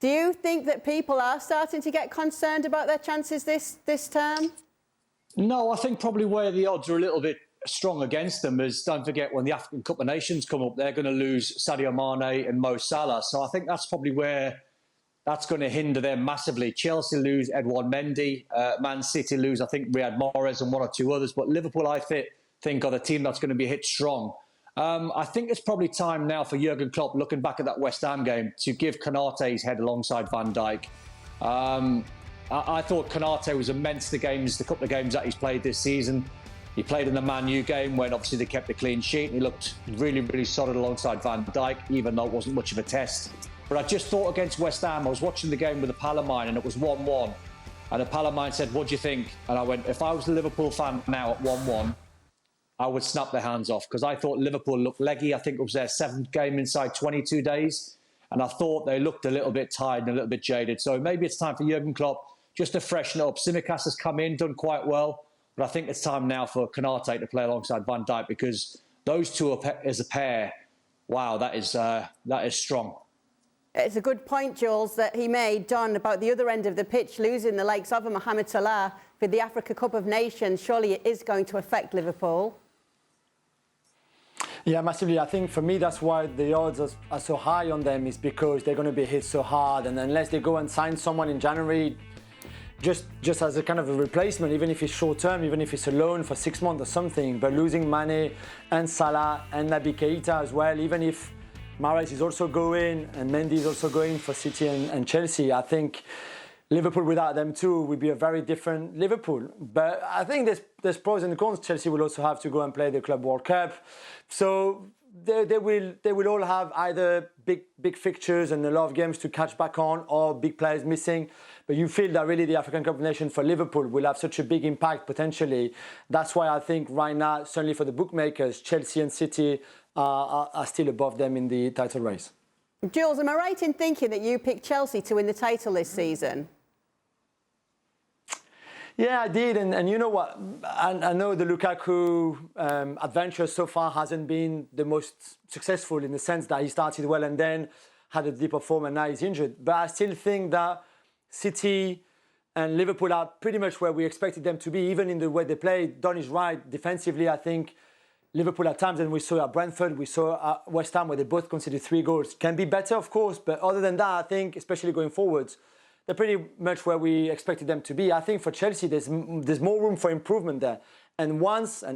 Do you think that people are starting to get concerned about their chances this term? No, I think probably where the odds are a little bit strong against them is, don't forget, when the African Cup of Nations come up, they're going to lose Sadio Mane and Mo Salah. So I think that's probably where that's going to hinder them massively. Chelsea lose Edouard Mendy, Man City lose, I think, Riyad Mahrez and one or two others. But Liverpool, I think, are the team that's going to be hit strong. I think it's probably time now for Jurgen Klopp, looking back at that West Ham game, to give Konate his head alongside Van Dijk. I thought Konate was immense the couple of games that he's played this season. He played in the Man U game when obviously they kept a clean sheet. And he looked really, really solid alongside Van Dijk, even though it wasn't much of a test. But I just thought against West Ham, I was watching the game with a pal of mine and it was 1-1. And a pal of mine said, "What do you think?" And I went, if I was a Liverpool fan now at 1-1, I would snap their hands off, because I thought Liverpool looked leggy. I think it was their 7th game inside 22 days. And I thought they looked a little bit tired and a little bit jaded. So maybe it's time for Jurgen Klopp just to freshen it up. Tsimikas has come in, done quite well. But I think it's time now for Konate to play alongside Van Dijk, because those two as a pair, wow, that is strong. It's a good point, Jules, that he made, Don, about the other end of the pitch, losing the likes of Mohamed Salah for the Africa Cup of Nations. Surely it is going to affect Liverpool. Yeah, massively. I think for me, that's why the odds are so high on them, is because they're going to be hit so hard. And unless they go and sign someone in January, just as a kind of a replacement, even if it's short term, even if it's a loan for 6 months or something, but losing Mane and Salah and Naby Keita as well, even if Mahrez is also going and Mendy is also going for City and Chelsea, I think Liverpool without them too would be a very different Liverpool. But I think there's pros and cons. Chelsea will also have to go and play the Club World Cup. So they will all have either big fixtures and a lot of games to catch back on, or big players missing. But you feel that really the African Cup of Nations for Liverpool will have such a big impact potentially. That's why I think right now, certainly for the bookmakers, Chelsea and City are still above them in the title race. Jules, am I right in thinking that you picked Chelsea to win the title this season? Yeah, I did, and you know what? I know the Lukaku adventure so far hasn't been the most successful, in the sense that he started well and then had a dip of form and now he's injured. But I still think that City and Liverpool are pretty much where we expected them to be, even in the way they play. Don is right. Defensively, I think Liverpool at times, and we saw at Brentford, we saw at West Ham, where they both conceded 3 goals. Can be better, of course, but other than that, I think, especially going forwards, they're pretty much where we expected them to be. I think for Chelsea, there's more room for improvement there. And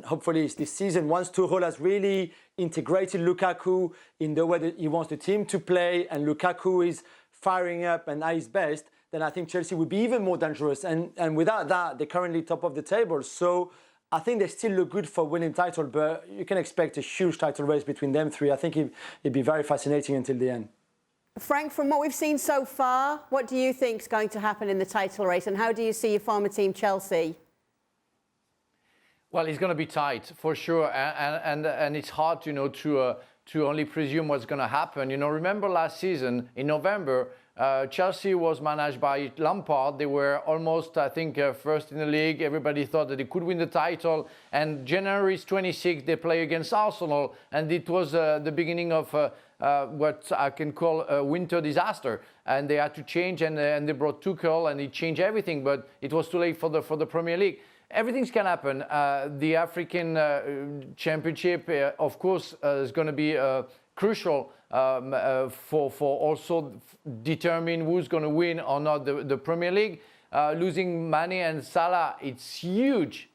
hopefully it's this season, once Tuchel has really integrated Lukaku in the way that he wants the team to play, and Lukaku is firing up and at his best, then I think Chelsea would be even more dangerous. And without that, they're currently top of the table. So I think they still look good for winning title, but you can expect a huge title race between them three. I think it'd be very fascinating until the end. Frank, from what we've seen so far, what do you think is going to happen in the title race, and how do you see your former team Chelsea? Well, it's going to be tight for sure, and it's hard, to only presume what's going to happen. Remember last season in November, Chelsea was managed by Lampard. They were almost, I think, first in the league. Everybody thought that they could win the title. And January 26th, they play against Arsenal, and it was the beginning of what I can call a winter disaster. And they had to change, and they brought Tuchel, and he changed everything. But it was too late for the Premier League. Everything can happen. The African Championship, of course, is going to be crucial for also determine who's going to win or not the Premier League. Losing Mane and Salah, it's huge.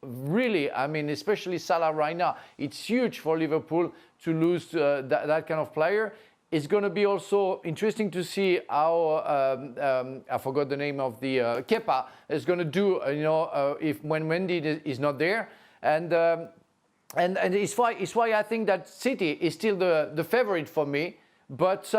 Really, I mean, especially Salah right now, it's huge for Liverpool to lose that kind of player. It's going to be also interesting to see how I forgot the name of the Kepa is going to do. If when Mendy is not there, and it's why I think that City is still the favorite for me. But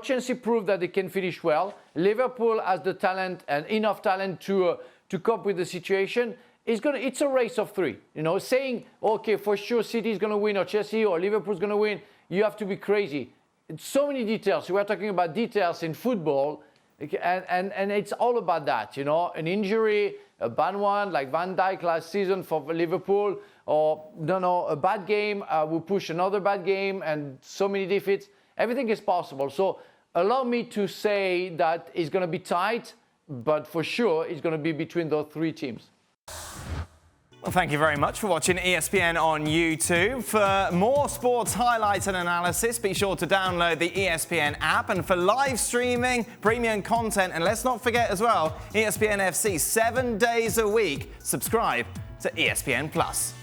Chelsea proved that they can finish well. Liverpool has the talent and enough talent to cope with the situation. It's a race of 3. Saying okay for sure City is going to win or Chelsea or Liverpool is going to win. You have to be crazy. It's so many details. We are talking about details in football, and it's all about that. An injury, a bad one like Van Dijk last season for Liverpool, or a bad game will push another bad game, and so many defeats. Everything is possible. So allow me to say that it's going to be tight, but for sure it's going to be between those three teams. Well, thank you very much for watching ESPN on YouTube. For more sports highlights and analysis, be sure to download the ESPN app. And for live streaming, premium content, and let's not forget as well, ESPN FC 7 days a week. Subscribe to ESPN+.